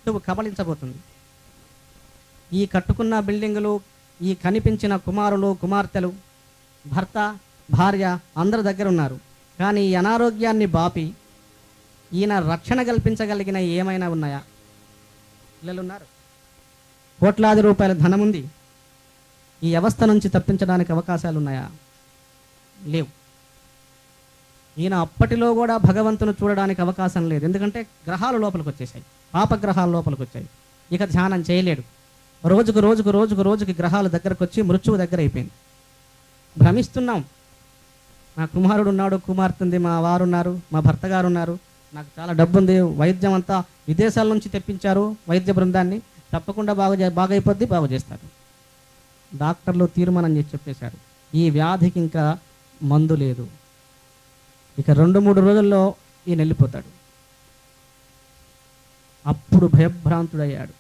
తట్టువు కబళించబోతుంది. ఈ కట్టుకున్న బిల్డింగులు, ఈ కనిపించిన కుమారులు కుమార్తెలు, భర్త భార్య అందరి దగ్గర ఉన్నారు. కానీ ఈ అనారోగ్యాన్ని బాపి ఈయన రక్షణ కల్పించగలిగిన ఏమైనా ఉన్నాయా? పిల్లలు ఉన్నారు, కోట్లాది రూపాయల ధనం ఉంది. ఈ వ్యవస్థ నుంచి తప్పించడానికి అవకాశాలు ఉన్నాయా? లేవు. ఈయన అప్పటిలో కూడా భగవంతుని చూడడానికి అవకాశం లేదు. ఎందుకంటే గ్రహాలు లోపలికి వచ్చేసాయి, పాపగ్రహాలు లోపలికి వచ్చాయి. ఇక ధ్యానం చేయలేడు. రోజుకు రోజుకు రోజుకు రోజుకి గ్రహాలు దగ్గరకు వచ్చి మృత్యువు దగ్గర అయిపోయింది. భ్రమిస్తున్నాం. నా కుమారుడు ఉన్నాడు, కుమార్తె ఉంది, మా వారు ఉన్నారు, మా భర్త గారు ఉన్నారు, నాకు చాలా డబ్బు ఉంది, వైద్యం అంతా విదేశాల నుంచి తెప్పించారు, వైద్య బృందాన్ని, తప్పకుండా బాగైపోద్ది, బాగు చేస్తారు. డాక్టర్లు తీర్మానం చేసి చెప్పేశారు, ఈ వ్యాధికి ఇంకా మందు లేదు, ఇక 2-3 రోజుల్లో ఈయన వెళ్ళిపోతాడు. అప్పుడు భయభ్రాంతుడయ్యాడు.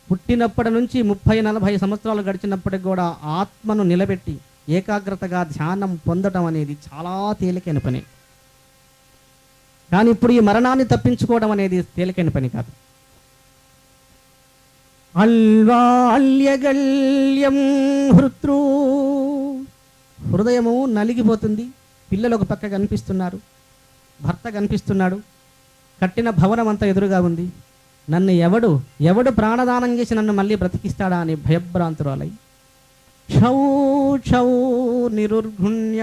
పుట్టినప్పటి నుంచి 30-40 సంవత్సరాలు గడిచినప్పటికి కూడా ఆత్మను నిలబెట్టి ఏకాగ్రతగా ధ్యానం పొందడం అనేది చాలా తేలికైన పని. కానీ ఇప్పుడు ఈ మరణాన్ని తప్పించుకోవడం అనేది తేలికైన పని కాదు. అల్వాల్యగల్యం హృత్రూ, హృదయము నలిగిపోతుంది. పిల్లలు ఒక పక్క కనిపిస్తున్నారు, భర్త కనిపిస్తున్నాడు, కట్టిన భవనం అంతా ఎదురుగా ఉంది. నన్ను ఎవడు ప్రాణదానం చేసి నన్ను మళ్ళీ బ్రతికిస్తాడా అని భయభ్రాంతురాలై క్షౌ క్షౌ నిరుర్ఘుణ్యాన్యానాం,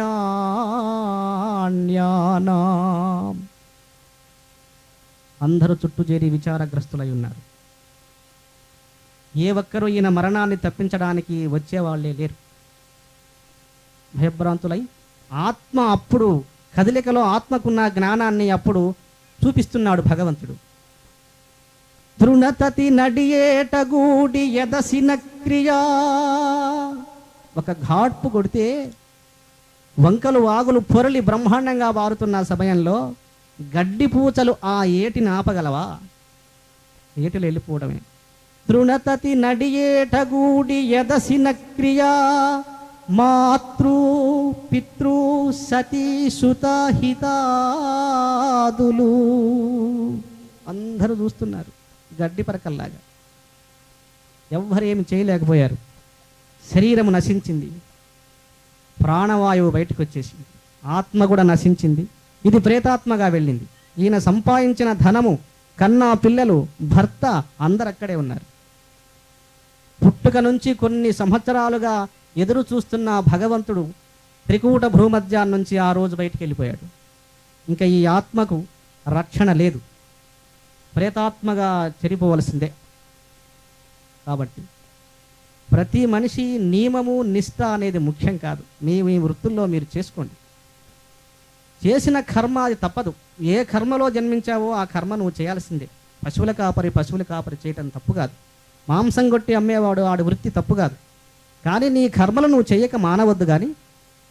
అందరూ చుట్టూ చేరి విచారగ్రస్తులై ఉన్నారు. ఏ ఒక్కరూ ఈయన మరణాన్ని తప్పించడానికి వచ్చేవాళ్లే లేరు. భయభ్రాంతులై ఆత్మ అప్పుడు కదలికలో ఆత్మకున్న జ్ఞానాన్ని అప్పుడు చూపిస్తున్నాడు భగవంతుడు. తృణతతి నడియేటగూడి ఎదసిన క్రియా, ఒక ఘాట్పు కొడితే వంకలు వాగులు పొరలి బ్రహ్మాండంగా వారుతున్న సమయంలో గడ్డి పూచలు ఆ ఏటిని ఆపగలవా? ఏటిలో వెళ్ళిపోవడమే. తృణతతి నడియేటగూడి ఎదసిన క్రియా, మాతృ పితృ సతీ సుత హితాదులు అందరూ చూస్తున్నారు గడ్డి పరకల్లాగా. ఎవ్వరేమి చేయలేకపోయారు. శరీరము నశించింది, ప్రాణవాయువు బయటకు వచ్చేసింది, ఆత్మ కూడా నశించింది. ఇది ప్రేతాత్మగా వెళ్ళింది. ఈయన సంపాదించిన ధనము, కన్నా పిల్లలు, భర్త అందరు అక్కడే ఉన్నారు. పుట్టుక నుంచి కొన్ని సంవత్సరాలుగా ఎదురు చూస్తున్న భగవంతుడు త్రికూట భూమధ్యాన్ని నుంచి ఆ రోజు బయటికి వెళ్ళిపోయాడు. ఇంకా ఈ ఆత్మకు రక్షణ లేదు, ప్రేతాత్మగా చెరిపోవలసిందే. కాబట్టి ప్రతి మనిషి నియమము నిష్ఠ అనేది ముఖ్యం కాదు. మీ వృత్తుల్లో మీరు చేసుకోండి. చేసిన కర్మ అది తప్పదు. ఏ కర్మలో జన్మించావో ఆ కర్మ నువ్వు చేయాల్సిందే. పశువుల కాపరి చేయటం తప్పు కాదు. మాంసం కొట్టి అమ్మేవాడు ఆడి వృత్తి తప్పు కాదు. కానీ నీ కర్మలు నువ్వు చేయక మానవద్దు. కానీ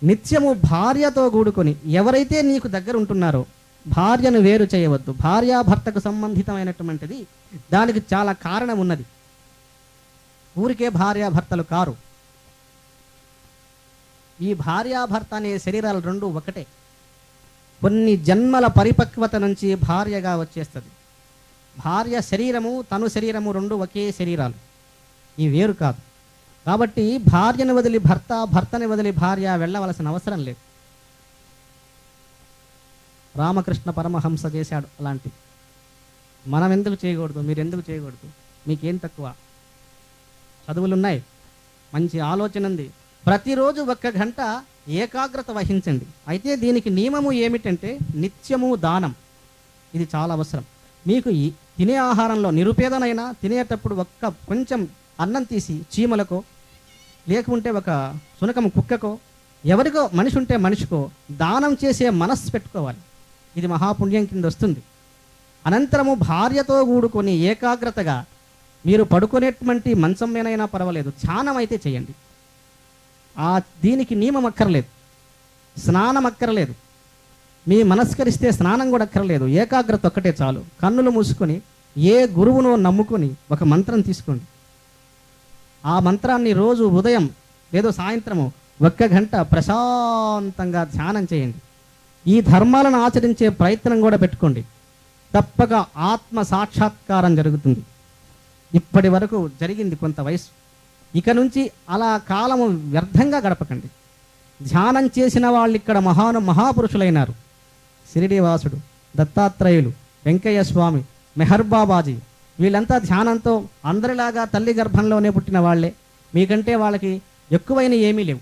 నిత్యము భార్యతో కూడుకొని ఎవరైతే నీకు దగ్గర ఉంటున్నారో భార్యను వేరు చేయవద్దు. భార్యాభర్తకు సంబంధితమైనటువంటిది, దానికి చాలా కారణం ఉన్నది. ఊరికే భార్యాభర్తలు కారు. ఈ భార్యాభర్త అనే శరీరాలు రెండు ఒకటే. కొన్ని జన్మల పరిపక్వత నుంచి భార్యగా వచ్చేస్తుంది. భార్య శరీరము తను శరీరము రెండు ఒకే శరీరాలు, ఈ వేరు కాదు. కాబట్టి భార్యను వదిలి భర్త, భర్తని వదిలి భార్య వెళ్ళవలసిన అవసరం లేదు. రామకృష్ణ పరమహంస చేశాడు అలాంటి. మనం ఎందుకు చేయకూడదు? మీరు ఎందుకు చేయకూడదు? మీకేం తక్కువ? చదువులున్నాయి, మంచి ఆలోచన ఉంది. ప్రతిరోజు 1 గంట ఏకాగ్రత వహించండి. అయితే దీనికి నియమము ఏమిటంటే నిత్యము దానం. ఇది చాలా అవసరం. మీకు తినే ఆహారంలో నిరుపేదనైనా తినేటప్పుడు కొంచెం అన్నం తీసి చీమలకో, లేకుంటే ఒక శునకం కుక్కకో, ఎవరికో మనిషి ఉంటే మనిషికో దానం చేసే మనస్సు పెట్టుకోవాలి. ఇది మహాపుణ్యం కింద వస్తుంది. అనంతరము భార్యతో కూడుకొని ఏకాగ్రతగా మీరు పడుకునేటువంటి మంచం మీనైనా పర్వాలేదు, ధ్యానం అయితే చేయండి. దీనికి నియమం అక్కర్లేదు, స్నానం అక్కర్లేదు, మీ మనస్కరిస్తే స్నానం కూడా అక్కర్లేదు. ఏకాగ్రత ఒక్కటే చాలు. కన్నులు మూసుకొని ఏ గురువునో నమ్ముకొని ఒక మంత్రం తీసుకోండి. ఆ మంత్రాన్ని రోజు ఉదయం ఏదో సాయంత్రము 1 గంట ప్రశాంతంగా ధ్యానం చేయండి. ఈ ధర్మాలను ఆచరించే ప్రయత్నం కూడా పెట్టుకోండి. తప్పక ఆత్మ సాక్షాత్కారం జరుగుతుంది. ఇప్పటి వరకు జరిగింది కొంత వయసు, ఇక నుంచి అలా కాలము వ్యర్థంగా గడపకండి. ధ్యానం చేసిన వాళ్ళు ఇక్కడ మహాపురుషులైనారు. షిరిడీవాసుడు, దత్తాత్రేయులు, వెంకయ్య స్వామి, మెహర్ బాబాజీ, వీళ్ళంతా ధ్యానంతో అందరిలాగా తల్లి గర్భంలోనే పుట్టిన వాళ్ళే. మీకంటే వాళ్ళకి ఎక్కువైన ఏమీ లేవు.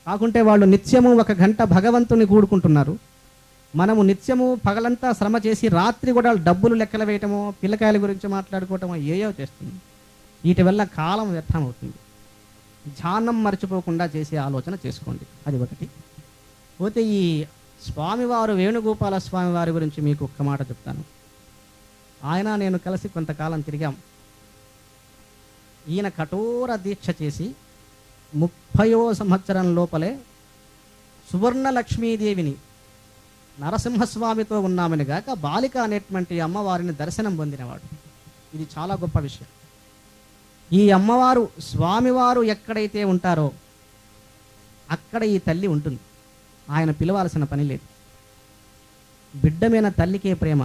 కాకుంటే వాళ్ళు నిత్యము 1 గంట భగవంతుని కూడుకుంటున్నారు. మనము నిత్యము పగలంతా శ్రమ చేసి రాత్రి కూడా డబ్బులు లెక్కలు వేయటమో, పిల్లకాయల గురించి మాట్లాడుకోవటమో ఏయో చేస్తుంది. వీటి వల్ల కాలం వ్యర్థం అవుతుంది. ధ్యానం మర్చిపోకుండా చేసే ఆలోచన చేసుకోండి. అది ఒకటి. పోతే ఈ స్వామివారు, వేణుగోపాల స్వామి వారి గురించి మీకు ఒక్క మాట చెప్తాను. ఆయన నేను కలిసి కొంతకాలం తిరిగాం. ఈయన కఠోర దీక్ష చేసి 30వ సంవత్సరం లోపలే సువర్ణ లక్ష్మీదేవిని నరసింహస్వామితో ఉన్నామని గాక బాలిక అనేటువంటి అమ్మవారిని దర్శనం పొందినవాడు. ఇది చాలా గొప్ప విషయం. ఈ అమ్మవారు, స్వామివారు ఎక్కడైతే ఉంటారో అక్కడ ఈ తల్లి ఉంటుంది. ఆయన పిలవాల్సిన పని లేదు. బిడ్డ మీద తల్లికే ప్రేమ,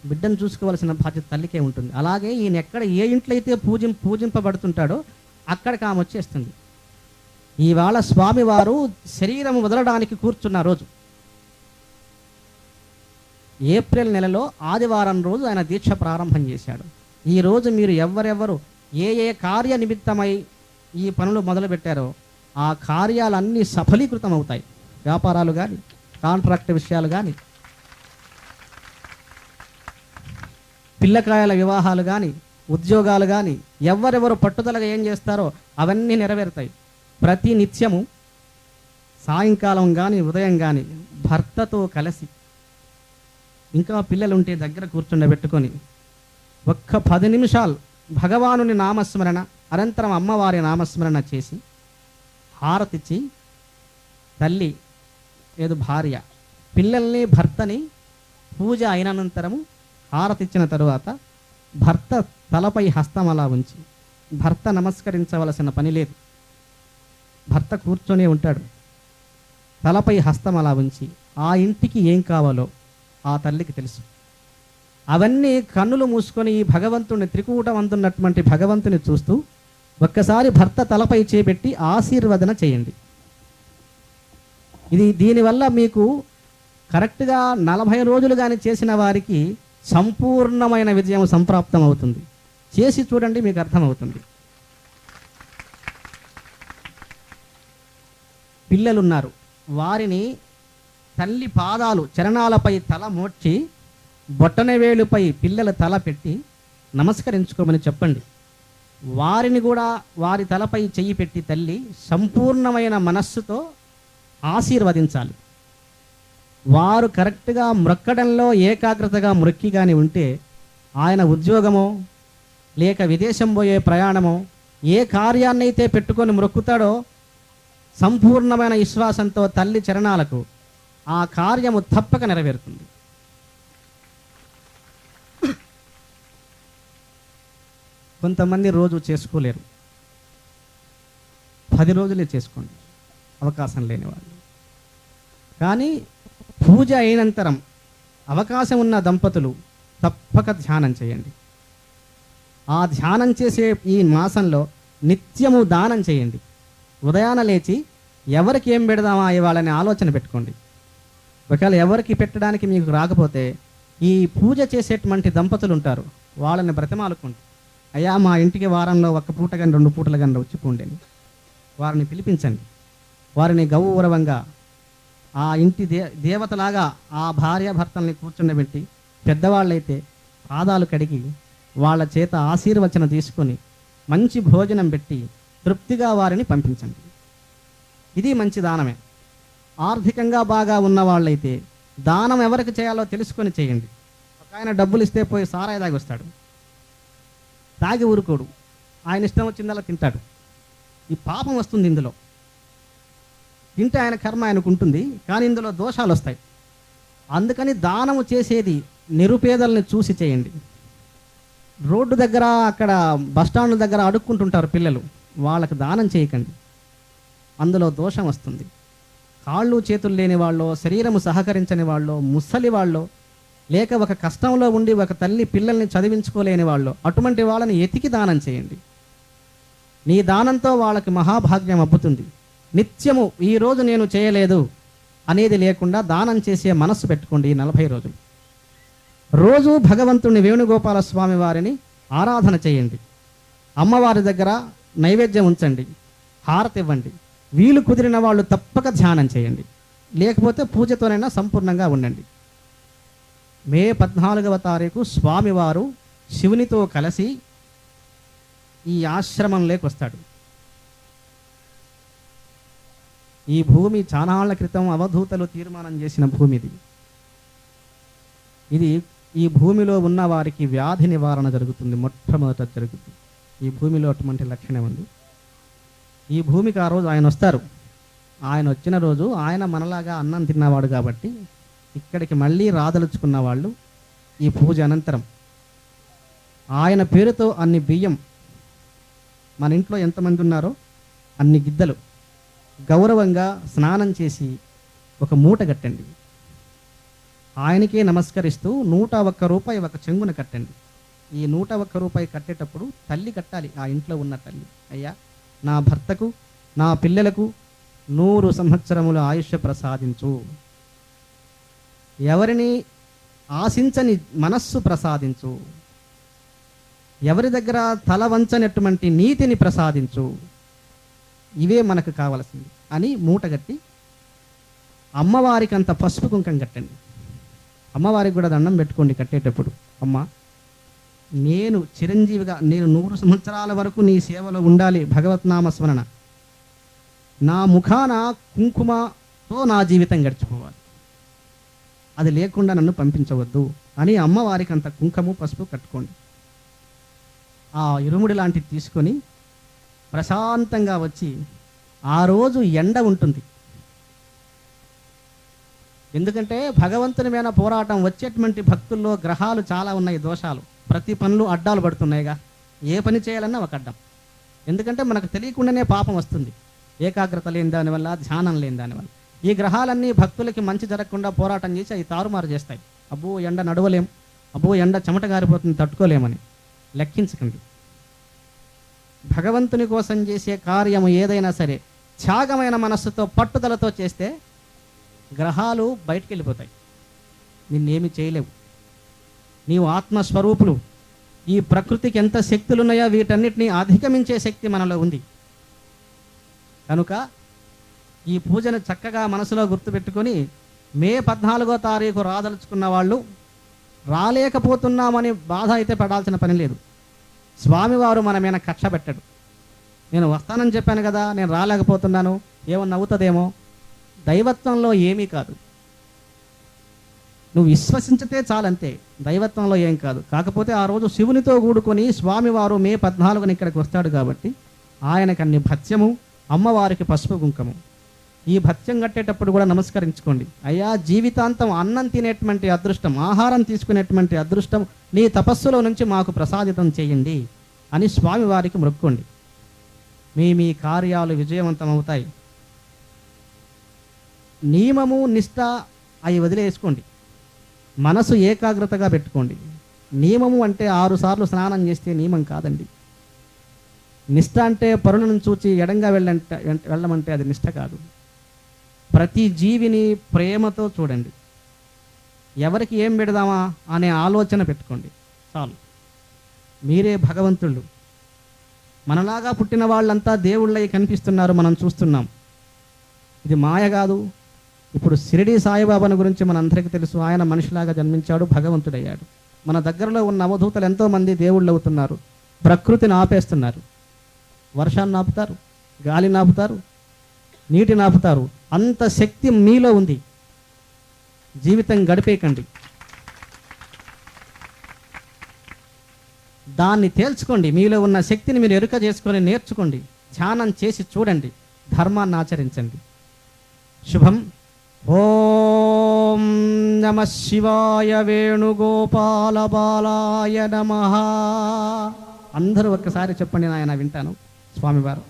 బిడ్డను చూసుకోవాల్సిన బాధ్యత తల్లికే ఉంటుంది. అలాగే ఈయన ఎక్కడ ఏ ఇంట్లో అయితే పూజింపబడుతుంటాడో అక్కడికి ఆమె వచ్చేస్తుంది. ఇవాళ స్వామివారు శరీరం వదలడానికి కూర్చున్న రోజు ఏప్రిల్ నెలలో ఆదివారం రోజు ఆయన దీక్ష ప్రారంభం చేశాడు. ఈ రోజు మీరు ఎవరెవరు ఏ కార్య నిమిత్తమై ఈ పనులు మొదలుపెట్టారో ఆ కార్యాలన్నీ సఫలీకృతం అవుతాయి. వ్యాపారాలు కానీ, కాంట్రాక్ట్ విషయాలు కానీ, పిల్లకాయల వివాహాలు కానీ, ఉద్యోగాలు కానీ, ఎవరెవరు పట్టుదలగా ఏం చేస్తారో అవన్నీ నెరవేరుతాయి. ప్రతి నిత్యము సాయంకాలం కానీ, ఉదయం కానీ భర్తతో కలిసి, ఇంకా పిల్లలుంటే దగ్గర కూర్చుండబెట్టుకొని 10 నిమిషాలు భగవానుని నామస్మరణ, అనంతరం అమ్మవారి నామస్మరణ చేసి హారతిచ్చి, తల్లి లేదు భార్య, పిల్లల్ని, భర్తని పూజ అయినంతరము హారతిచ్చిన తరువాత భర్త తలపై హస్తం అలా ఉంచి, భర్త నమస్కరించవలసిన పని లేదు, భర్త కూర్చొని ఉంటాడు. తలపై హస్తం అలా ఉంచి ఆ ఇంటికి ఏం కావాలో ఆ తల్లికి తెలుసు. అవన్నీ కన్నులు మూసుకొని ఈ భగవంతుని, త్రికూటం అందున్నటువంటి భగవంతుని చూస్తూ ఒక్కసారి భర్త తలపై చేపెట్టి ఆశీర్వదన చేయండి. దీనివల్ల మీకు కరెక్ట్గా 40 రోజులు కానీ చేసిన వారికి సంపూర్ణమైన విజయం సంప్రాప్తం అవుతుంది. చేసి చూడండి, మీకు అర్థమవుతుంది. పిల్లలున్నారు, వారిని తల్లి పాదాలు చరణాలపై తల మోడ్చి బొట్టనవేలుపై పిల్లల తల పెట్టి నమస్కరించుకోమని చెప్పండి. వారిని కూడా వారి తలపై చెయ్యి పెట్టి తల్లి సంపూర్ణమైన మనస్సుతో ఆశీర్వదించాలి. వారు కరెక్ట్గా మ్రొక్కడంలో ఏకాగ్రతగా మ్రొక్కి కానీ ఉంటే ఆయన ఉద్యోగమో లేక విదేశం పోయే ప్రయాణమో ఏ కార్యాన్నైతే పెట్టుకొని మ్రొక్కుతాడో సంపూర్ణమైన విశ్వాసంతో తల్లి చరణాలకు ఆ కార్యము తప్పక నెరవేరుతుంది. కొంతమంది రోజు చేసుకోలేరు, 10 రోజులే చేసుకోండి అవకాశం లేని వాళ్ళు. కానీ పూజ అయినంతరం అవకాశం ఉన్న దంపతులు తప్పక ధ్యానం చేయండి. ఆ ధ్యానం చేసే ఈ మాసంలో నిత్యము దానం చేయండి. ఉదయాన లేచి ఎవరికి ఏం పెడదామా ఇవాళని ఆలోచన పెట్టుకోండి. ఒకవేళ ఎవరికి పెట్టడానికి మీకు రాకపోతే ఈ పూజ చేసేటువంటి దంపతులు ఉంటారు, వాళ్ళని బ్రతిమాలుకోండి. అయ్యా మా ఇంటికి వారంలో 1 పూట కానీ 2 పూటలు కానీ వచ్చిపోండి, వారిని పిలిపించండి. వారిని గౌరవంగా ఆ ఇంటి దేవతలాగా ఆ భార్య భర్తల్ని కూర్చుండబెట్టి, పెద్దవాళ్ళైతే పాదాలు కడిగి వాళ్ళ చేత ఆశీర్వచన తీసుకొని మంచి భోజనం పెట్టి తృప్తిగా వారిని పంపించండి. ఇది మంచి దానమే. ఆర్థికంగా బాగా ఉన్న వాళ్ళైతే దానం ఎవరికి చేయాలో తెలుసుకొని చేయండి. ఒక ఆయన డబ్బులు ఇస్తే పోయి సారాయి తాగి వస్తాడు, తాగి ఊరుకోడు, ఆయన ఇష్టం వచ్చిందలా తింటాడు. ఈ పాపం వస్తుంది ఇందులో. తింటే ఆయన కర్మ ఆయనకు ఉంటుంది, కానీ ఇందులో దోషాలు వస్తాయి. అందుకని దానము చేసేది నిరుపేదల్ని చూసి చేయండి. రోడ్డు దగ్గర, అక్కడ బస్టాండ్ల దగ్గర అడుక్కుంటుంటారు పిల్లలు, వాళ్ళకి దానం చేయకండి, అందులో దోషం వస్తుంది. కాళ్ళు చేతులు లేని వాళ్ళు, శరీరము సహకరించని వాళ్ళు, ముసలి వాళ్ళు లేక ఒక కష్టంలో ఉండి ఒక తల్లి పిల్లల్ని చదివించుకోలేని వాళ్ళు, అటువంటి వాళ్ళని ఎతికి దానం చేయండి. నీ దానంతో వాళ్ళకి మహాభాగ్యం అబ్బుతుంది. నిత్యము ఈరోజు నేను చేయలేదు అనేది లేకుండా దానం చేసే మనస్సు పెట్టుకోండి. ఈ 40 రోజులు రోజు భగవంతుని వేణుగోపాల స్వామి వారిని ఆరాధన చేయండి. అమ్మవారి దగ్గర నైవేద్యం ఉంచండి, హారతి ఇవ్వండి. వీలు కుదిరిన వాళ్ళు తప్పక ధ్యానం చేయండి, లేకపోతే పూజతోనైనా సంపూర్ణంగా ఉండండి. మే 14వ తారీఖు స్వామివారు శివునితో కలిసి ఈ ఆశ్రమంలోకి వస్తాడు. ఈ భూమి చానాళ్ల క్రితం అవధూతలు తీర్మానం చేసిన భూమి ఇది. ఈ భూమిలో ఉన్న వారికి వ్యాధి నివారణ జరుగుతుంది, మొట్టమొదట జరుగుతుంది. ఈ భూమిలో అటువంటి లక్షణం ఉంది. ఈ భూమికి ఆ రోజు ఆయన వస్తారు. ఆయన వచ్చిన రోజు ఆయన మనలాగా అన్నం తిన్నవాడు కాబట్టి ఇక్కడికి మళ్ళీ రాదలుచుకున్న వాళ్ళు ఈ పూజ అనంతరం ఆయన పేరుతో అన్ని బియ్యం, మన ఇంట్లో ఎంతమంది ఉన్నారో అన్ని గిద్దలు గౌరవంగా స్నానం చేసి ఒక మూట కట్టండి. ఆయనకే నమస్కరిస్తూ 101 రూపాయి ఒక చెంగున కట్టండి. ఈ 101 రూపాయి కట్టేటప్పుడు తల్లి కట్టాలి, ఆ ఇంట్లో ఉన్న తల్లి. అయ్యా, నా భర్తకు నా పిల్లలకు 100 సంవత్సరముల ఆయుష్య ప్రసాదించు, ఎవరిని ఆశించని మనస్సు ప్రసాదించు, ఎవరి దగ్గర తల వంచనటువంటి నీతిని ప్రసాదించు, ఇవే మనకు కావలసింది అని మూటగట్టి అమ్మవారికి అంత పసుపు కుంకం కట్టండి. అమ్మవారికి కూడా దండం పెట్టుకోండి కట్టేటప్పుడు. అమ్మ, నేను చిరంజీవిగా, నేను 100 సంవత్సరాల వరకు నీ సేవలో ఉండాలి. భగవత్నామ స్మరణ, నా ముఖాన కుంకుమతో నా జీవితం గడిచిపోవాలి, అది లేకుండా నన్ను పంపించవద్దు అని అమ్మవారికి అంత కుంకుమ పసుపు కట్టుకోండి. ఆ ఇరుముడి లాంటిది తీసుకొని ప్రశాంతంగా వచ్చి, ఆ రోజు ఎండ ఉంటుంది. ఎందుకంటే భగవంతుని మీద పోరాటం వచ్చేటువంటి భక్తుల్లో గ్రహాలు చాలా ఉన్నాయి, దోషాలు. ప్రతి పనులు అడ్డాలు పడుతున్నాయిగా. ఏ పని చేయాలన్నా ఒక అడ్డం. ఎందుకంటే మనకు తెలియకుండానే పాపం వస్తుంది, ఏకాగ్రత లేని దానివల్ల, ధ్యానం లేని దానివల్ల. ఈ గ్రహాలన్నీ భక్తులకి మంచి జరగకుండా పోరాటం చేసి అవి తారుమారు చేస్తాయి. అబ్బో ఎండ నడవలేం, అబ్బో ఎండ చెమట గారిపోతుంది, తట్టుకోలేమని లెక్కించకండి. భగవంతుని కోసం చేసే కార్యము ఏదైనా సరే త్యాగమైన మనస్సుతో పట్టుదలతో చేస్తే గ్రహాలు బయటికి వెళ్ళిపోతాయి, నిన్నేమి చేయలేవు. నీవు ఆత్మస్వరూపులు. ఈ ప్రకృతికి ఎంత శక్తులు ఉన్నాయో వీటన్నిటిని అధిగమించే శక్తి మనలో ఉంది. కనుక ఈ పూజను చక్కగా మనసులో గుర్తుపెట్టుకొని మే 14వ తారీఖు రాదలుచుకున్న వాళ్ళు రాలేకపోతున్నామని బాధ అయితే పడాల్సిన పని లేదు. స్వామివారు మన మీద కక్ష పెట్టడు. నేను వస్తానని చెప్పాను కదా, నేను రాలేకపోతున్నాను, ఏమన్నా అవుతుందేమో. దైవత్వంలో ఏమీ కాదు, నువ్వు విశ్వసించితే చాలంతే. దైవత్వంలో ఏం కాదు. కాకపోతే ఆ రోజు శివునితో కూడుకొని స్వామివారు మే 14న ఇక్కడికి వస్తాడు కాబట్టి ఆయనకు అన్ని భత్యము, అమ్మవారికి పసుపు కుంకము. ఈ భత్యం కట్టేటప్పుడు కూడా నమస్కరించుకోండి. అయ్యా, జీవితాంతం అన్నం తినేటువంటి అదృష్టం, ఆహారం తీసుకునేటువంటి అదృష్టం నీ తపస్సులో నుంచి మాకు ప్రసాదితం చేయండి అని స్వామివారికి మొక్కుకోండి. మీ కార్యాలు విజయవంతం అవుతాయి. నియమము, నిష్ట అవి వదిలేసుకోండి. మనసు ఏకాగ్రతగా పెట్టుకోండి. నియమము అంటే 6 సార్లు స్నానం చేస్తే నియమం కాదండి. నిష్ట అంటే పరులను చూచి ఎడంగా వెళ్ళమంటే అది నిష్ట కాదు. ప్రతి జీవిని ప్రేమతో చూడండి. ఎవరికి ఏం పెడదామా అనే ఆలోచన పెట్టుకోండి చాలు. మీరే భగవంతుళ్ళు. మనలాగా పుట్టిన వాళ్ళంతా దేవుళ్ళై కనిపిస్తున్నారు, మనం చూస్తున్నాం. ఇది మాయ కాదు. ఇప్పుడు షిరిడి సాయిబాబాను గురించి మనందరికీ తెలుసు. ఆయన మనిషిలాగా జన్మించాడు, భగవంతుడయ్యాడు. మన దగ్గరలో ఉన్న అవధూతలు ఎంతోమంది దేవుళ్ళు అవుతున్నారు. ప్రకృతిని ఆపేస్తున్నారు. వర్షాన్ని ఆపుతారు, గాలిని ఆపుతారు, నీటిని ఆపుతారు. అంత శక్తి మీలో ఉంది. జీవితం గడిపేయకండి, దాన్ని తేల్చుకోండి. మీలో ఉన్న శక్తిని మీరు ఎరుక చేసుకొని నేర్చుకోండి. ధ్యానం చేసి చూడండి, ధర్మాన్ని ఆచరించండి. శుభం. ఓం నమః శివాయ వేణుగోపాల బాలాయ నమః. అందరూ ఒక్కసారి చెప్పండి, నాయన వింటాను. స్వామివారు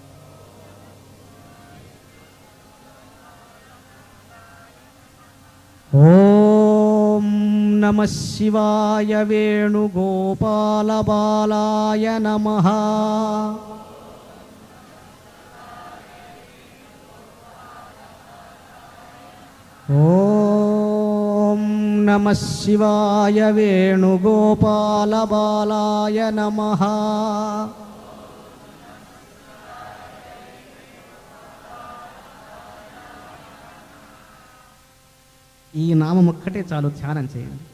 ఓ ఓం నమః శివాయ వేణుగోపాల బాలాయ నమః. ఓం నమః శివాయ వేణుగోపాల బాలాయ నమః. ఈ నామం ఒక్కటే చాలు, ధ్యానం చేయండి.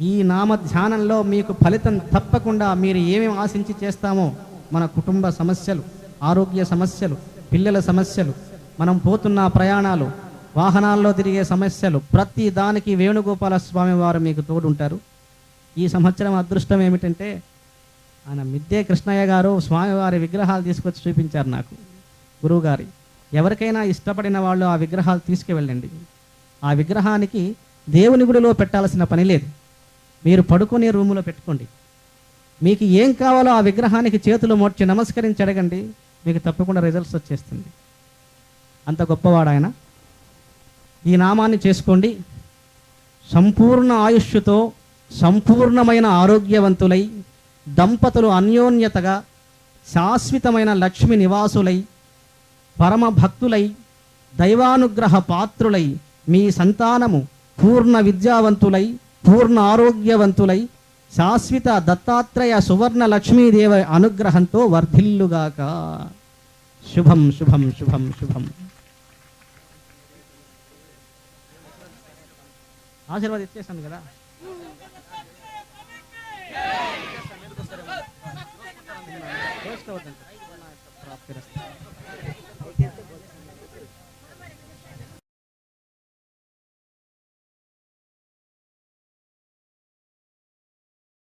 ఈ నామ ధ్యానంలో మీకు ఫలితం తప్పకుండా. మీరు ఏమేమి ఆశించి చేస్తామో, మన కుటుంబ సమస్యలు, ఆరోగ్య సమస్యలు, పిల్లల సమస్యలు, మనం పోతున్న ప్రయాణాలు, వాహనాల్లో తిరిగే సమస్యలు, ప్రతి దానికి వేణుగోపాల స్వామి వారు మీకు తోడుంటారు. ఈ సంవత్సరం అదృష్టం ఏమిటంటే, ఆయన మిద్దే కృష్ణయ్య గారు స్వామివారి విగ్రహాలు తీసుకొచ్చి చూపించారు నాకు, గురువుగారి. ఎవరికైనా ఇష్టపడిన వాళ్ళు ఆ విగ్రహాలు తీసుకువెళ్ళండి. ఆ విగ్రహానికి దేవుని గుడిలో పెట్టాల్సిన పని లేదు, మీరు పడుకునే రూములో పెట్టుకోండి. మీకు ఏం కావాలో ఆ విగ్రహానికి చేతులు మోడ్చి నమస్కరించి అడగండి, మీకు తప్పకుండా రిజల్ట్స్ వచ్చేస్తుంది. అంత గొప్పవాడు ఆయన. ఈ నామాన్ని చేసుకోండి. సంపూర్ణ ఆయుష్తో సంపూర్ణమైన ఆరోగ్యవంతులై, దంపతులు అన్యోన్యతగా శాశ్వతమైన లక్ష్మి నివాసులై, పరమ భక్తులై, దైవానుగ్రహ పాత్రులై, మీ సంతానము పూర్ణ విద్యావంతులై, పూర్ణ ఆరోగ్యవంతులై, శాశ్వత దత్తాత్రేయ సువర్ణ లక్ష్మీదేవ అనుగ్రహంతో వర్ధిల్లుగాక. శుభం శుభం శుభం శుభం. ఆశీర్వాదం ఇచ్చేసాను కదా. చేసుకోవద్దండి.